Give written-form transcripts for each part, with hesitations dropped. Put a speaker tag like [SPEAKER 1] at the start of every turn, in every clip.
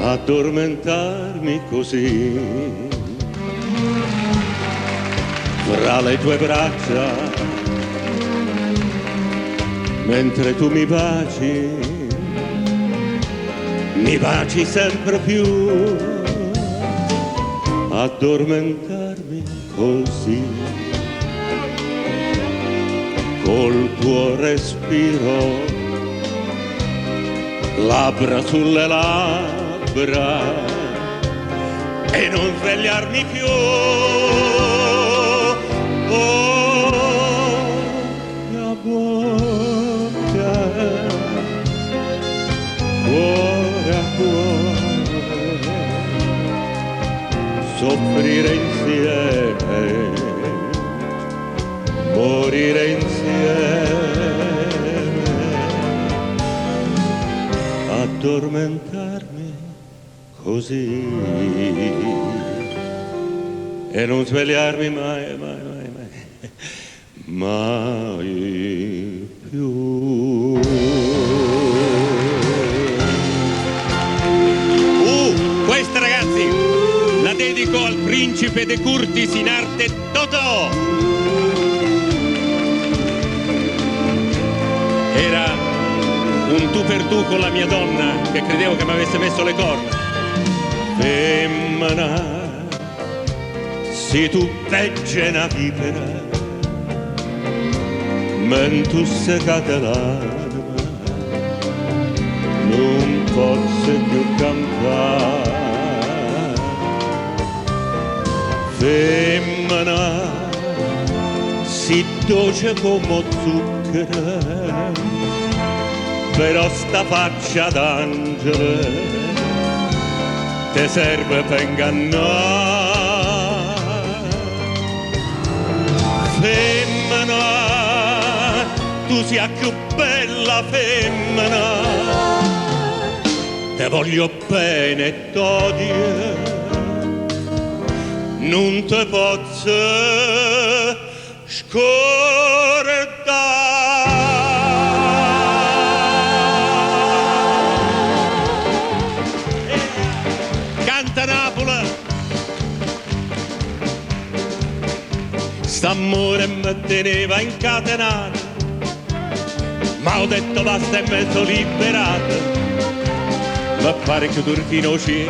[SPEAKER 1] addormentarmi così fra le tue braccia mentre tu mi baci sempre più, addormentarmi così col tuo respiro, labbra sulle labbra e non svegliarmi più. Oh, mia bocca, cuore a cuore, soffrire insieme, morire insieme, addormentarmi così e non svegliarmi mai, mai, mai, mai, mai più. Questa, ragazzi, la dedico al principe De Curtis in arte Totò. Era un tu per tu con la mia donna che credevo che mi avesse messo le corna. Femmina, se tu pegge una vipera, mentre seccata l'anima, non posso più cantare. Femmina, si dolce come zucchero, però sta faccia d'angelo te serve per ingannare. Femmina, tu sia più bella femmina, te voglio bene e t'odio, non te posso scordare. Canta Napoli, st'amore mi teneva incatenato, ma ho detto basta e mi sono liberato. Mi pare che Turchino ci,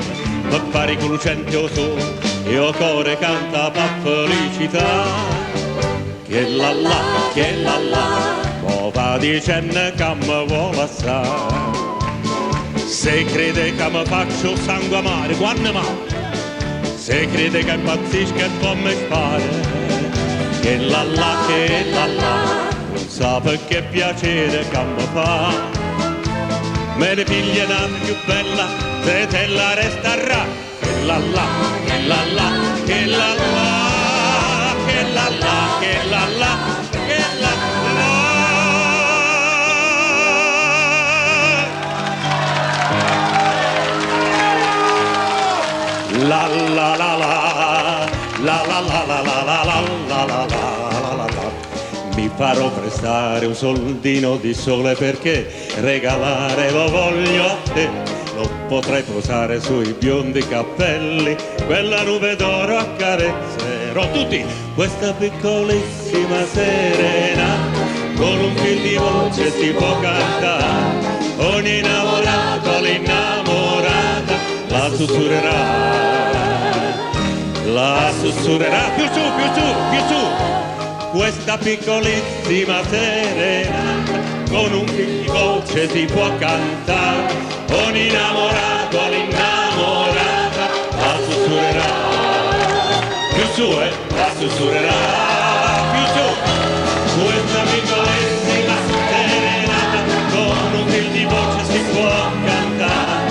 [SPEAKER 1] mi pare che lucente o sole, io cuore canta per felicità. Che la la, mo va dicendo che mi vuole assai. Se crede che mi faccio sangue amare, quando mai? Se crede che impazzisco e poi mi spare. Che la la, non sa perché piacere che mi fa. Me ne piglia una più bella, se te la resterà. Che la la, che la la, che la la, che la la, che la la, che la la. La la la la, la la la la la la la la la la. Mi farò prestare un soldino di sole perché regalare lo voglio a te. Lo potrei posare sui biondi capelli, quella nube d'oro accarezzerò tutti. Questa piccolissima serenata con un fil di voce si può cantare. Ogni innamorato all'innamorata la sussurrerà, più su, più su, più su. Questa piccolissima serenata con un fil di voce si può cantare. Ogni innamorato all'innamorata la sussurrerà, più su, la sussurrerà, più su. Questa piccolissima serenata con un fil di voce si può cantare.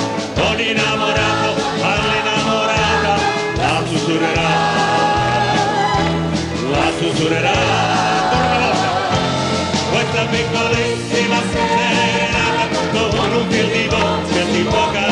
[SPEAKER 1] Ogni innamorato all'innamorata la sussurrerà, la sussurrerà. Questa piccolissima serenata con un fil di voce si può cantare.